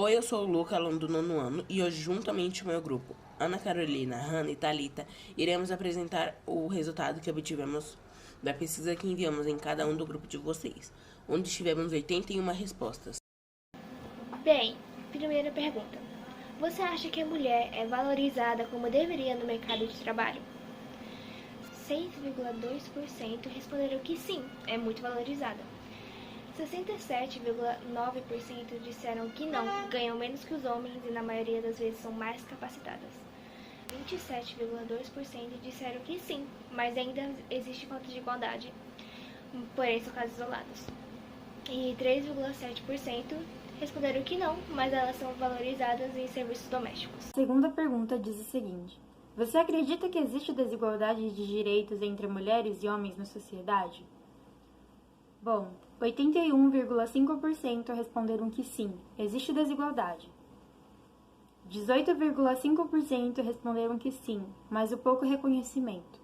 Oi, eu sou o Luca, aluno do 9º ano, e hoje, juntamente com o meu grupo, Ana Carolina, Hanna e Thalita, iremos apresentar o resultado que obtivemos da pesquisa que enviamos em cada um do grupo de vocês, onde tivemos 81 respostas. Bem, primeira pergunta. Você acha que a mulher é valorizada como deveria no mercado de trabalho? 6,2% responderam que sim, é muito valorizada. 67,9% disseram que não, ganham menos que os homens e na maioria das vezes são mais capacitadas. 27,2% disseram que sim, mas ainda existe falta de igualdade, porém são casos isolados. E 3,7% responderam que não, mas elas são valorizadas em serviços domésticos. A segunda pergunta diz o seguinte: você acredita que existe desigualdade de direitos entre mulheres e homens na sociedade? Bom, 81,5% responderam que sim, existe desigualdade. 18,5% responderam que sim, mas o pouco reconhecimento.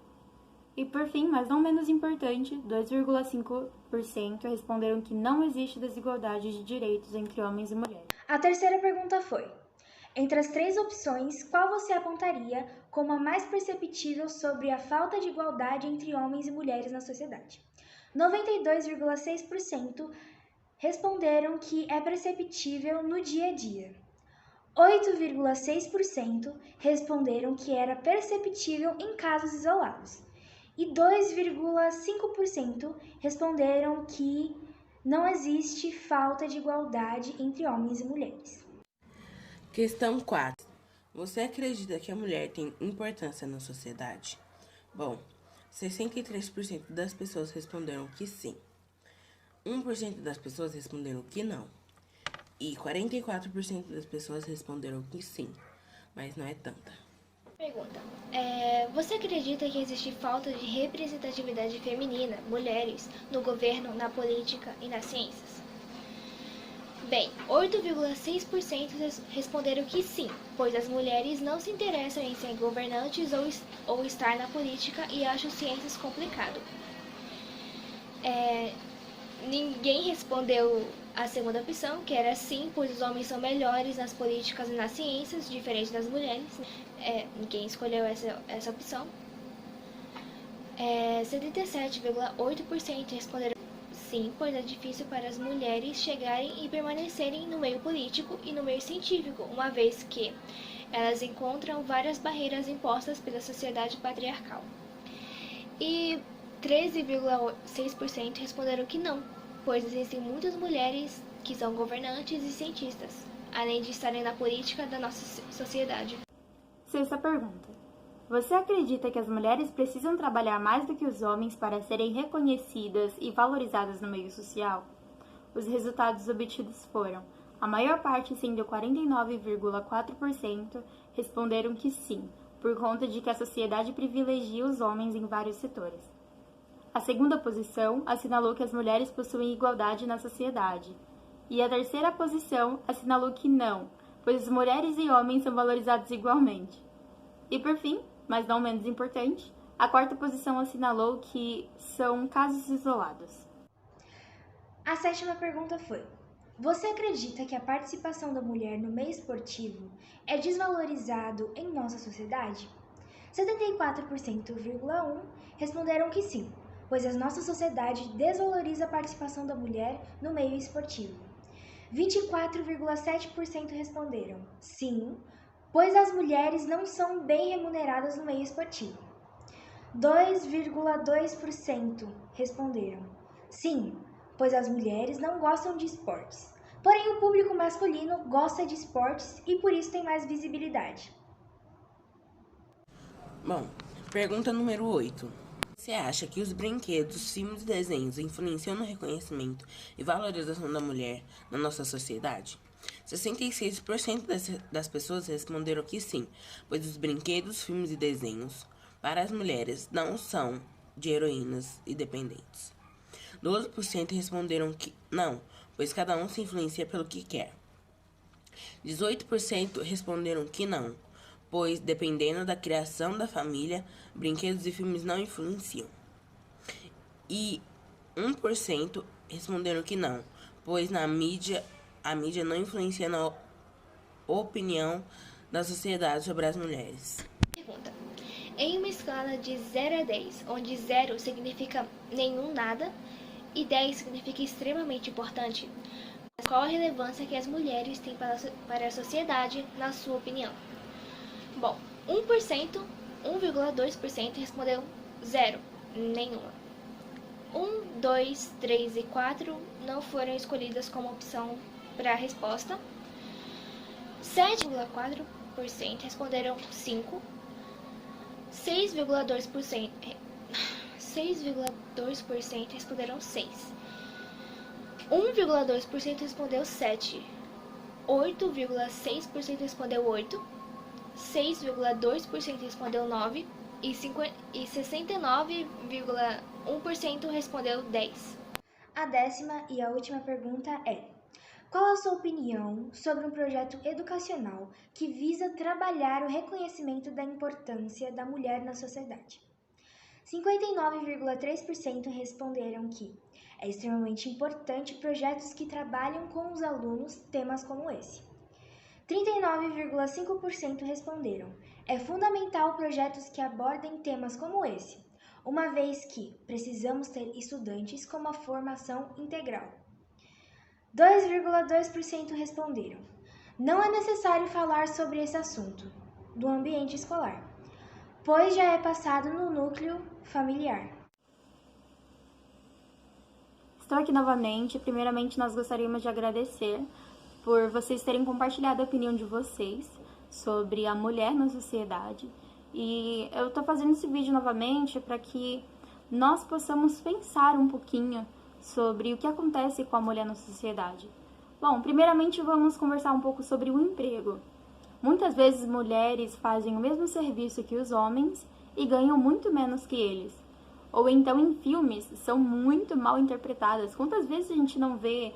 E por fim, mas não menos importante, 2,5% responderam que não existe desigualdade de direitos entre homens e mulheres. A terceira pergunta foi: entre as três opções, qual você apontaria como a mais perceptível sobre a falta de igualdade entre homens e mulheres na sociedade? 92,6% responderam que é perceptível no dia a dia. 8,6% responderam que era perceptível em casos isolados. E 2,5% responderam que não existe falta de igualdade entre homens e mulheres. Questão 4. Você acredita que a mulher tem importância na sociedade? Bom, 63% das pessoas responderam que sim. 1% das pessoas responderam que não. E 44% das pessoas responderam que sim, mas não é tanta. Pergunta: você acredita que existe falta de representatividade feminina, mulheres, no governo, na política e nas ciências? Bem, 8,6% responderam que sim, pois as mulheres não se interessam em ser governantes ou estar na política e acham ciências complicado. Ninguém respondeu a segunda opção, que era sim, pois os homens são melhores nas políticas e nas ciências, diferente das mulheres. Ninguém escolheu essa opção. 77,8% responderam sim, pois é difícil para as mulheres chegarem e permanecerem no meio político e no meio científico, uma vez que elas encontram várias barreiras impostas pela sociedade patriarcal. E 13,6% responderam que não, pois existem muitas mulheres que são governantes e cientistas, além de estarem na política da nossa sociedade. Sexta pergunta: você acredita que as mulheres precisam trabalhar mais do que os homens para serem reconhecidas e valorizadas no meio social? Os resultados obtidos foram: a maior parte, sendo 49,4%, responderam que sim, por conta de que a sociedade privilegia os homens em vários setores. A segunda posição assinalou que as mulheres possuem igualdade na sociedade. E a terceira posição assinalou que não, pois as mulheres e homens são valorizados igualmente. E por fim, mas não menos importante, a quarta posição assinalou que são casos isolados. A sétima pergunta foi: você acredita que a participação da mulher no meio esportivo é desvalorizado em nossa sociedade? 74,1% responderam que sim, pois a nossa sociedade desvaloriza a participação da mulher no meio esportivo. 24,7% responderam sim, pois as mulheres não são bem remuneradas no meio esportivo. 2,2% responderam sim, pois as mulheres não gostam de esportes. Porém, o público masculino gosta de esportes e por isso tem mais visibilidade. Bom, pergunta número 8. Você acha que os brinquedos, filmes e desenhos influenciam no reconhecimento e valorização da mulher na nossa sociedade? 66% das pessoas responderam que sim, pois os brinquedos, filmes e desenhos para as mulheres não são de heroínas independentes. 12% responderam que não, pois cada um se influencia pelo que quer. 18% responderam que não, pois dependendo da criação da família, brinquedos e filmes não influenciam. E 1% responderam que não, pois a mídia não influencia opinião da sociedade sobre as mulheres. Pergunta. Em uma escala de 0 a 10, onde 0 significa nenhum, nada, e 10 significa extremamente importante, qual a relevância que as mulheres têm para a sociedade, na sua opinião? Bom, 1%, 1,2% respondeu 0, nenhuma. 1, 2, 3 e 4 não foram escolhidas como opção para a resposta. 7,4% responderam 5. 6,2% responderam 6. 1,2% respondeu 7. 8,6% respondeu 8. 6,2% respondeu 9. E 69,1% respondeu 10. A 10ª e a última pergunta é: qual a sua opinião sobre um projeto educacional que visa trabalhar o reconhecimento da importância da mulher na sociedade? 59,3% responderam que é extremamente importante projetos que trabalham com os alunos temas como esse. 39,5% responderam: é fundamental projetos que abordem temas como esse, uma vez que precisamos ter estudantes com uma formação integral. 2,2% responderam: não é necessário falar sobre esse assunto do ambiente escolar, pois já é passado no núcleo familiar. Estou aqui novamente. Primeiramente, nós gostaríamos de agradecer por vocês terem compartilhado a opinião de vocês sobre a mulher na sociedade. E eu estou fazendo esse vídeo novamente para que nós possamos pensar um pouquinho sobre o que acontece com a mulher na sociedade. Bom, primeiramente vamos conversar um pouco sobre o emprego. Muitas vezes mulheres fazem o mesmo serviço que os homens e ganham muito menos que eles. Ou então em filmes são muito mal interpretadas. Quantas vezes a gente não vê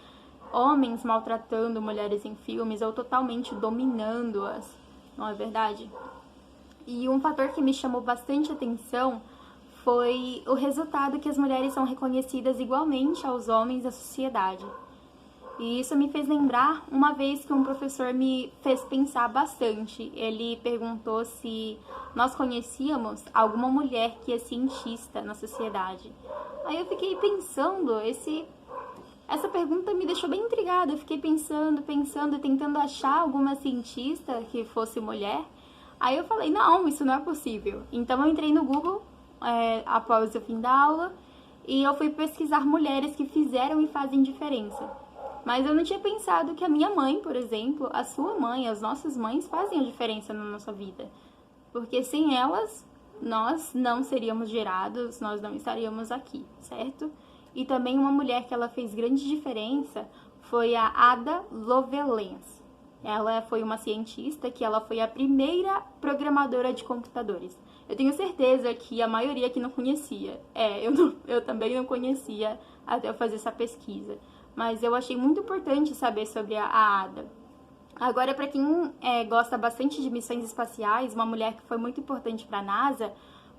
homens maltratando mulheres em filmes ou totalmente dominando-as, não é verdade? E um fator que me chamou bastante atenção foi o resultado que as mulheres são reconhecidas igualmente aos homens da sociedade. E isso me fez lembrar uma vez que um professor me fez pensar bastante. Ele perguntou se nós conhecíamos alguma mulher que é cientista na sociedade. Aí eu fiquei pensando, essa pergunta me deixou bem intrigada. Eu fiquei pensando, tentando achar alguma cientista que fosse mulher. Aí eu falei, não, isso não é possível. Então eu entrei no Google após o fim da aula e eu fui pesquisar mulheres que fizeram e fazem diferença. Mas eu não tinha pensado que a minha mãe, por exemplo, a sua mãe, as nossas mães fazem a diferença na nossa vida. Porque sem elas, nós não seríamos gerados, nós não estaríamos aqui, certo? E também uma mulher que ela fez grande diferença foi a Ada Lovelace. Ela foi uma cientista que ela foi a primeira programadora de computadores. Eu tenho certeza que a maioria aqui não conhecia. Eu também não conhecia até eu fazer essa pesquisa. Mas eu achei muito importante saber sobre a Ada. Agora, para quem gosta bastante de missões espaciais, uma mulher que foi muito importante para a NASA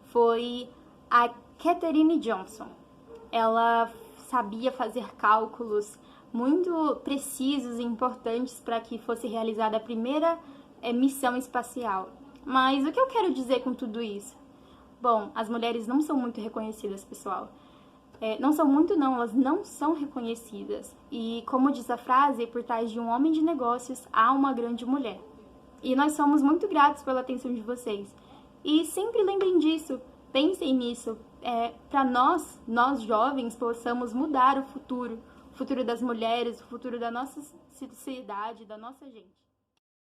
foi a Katherine Johnson. Ela sabia fazer cálculos muito precisos e importantes para que fosse realizada a primeira missão espacial. Mas o que eu quero dizer com tudo isso? Bom, as mulheres não são muito reconhecidas, pessoal. Elas não são reconhecidas. E como diz a frase, por trás de um homem de negócios há uma grande mulher. E nós somos muito gratos pela atenção de vocês. E sempre lembrem disso, pensem nisso, para nós jovens, possamos mudar o futuro das mulheres, o futuro da nossa sociedade, da nossa gente.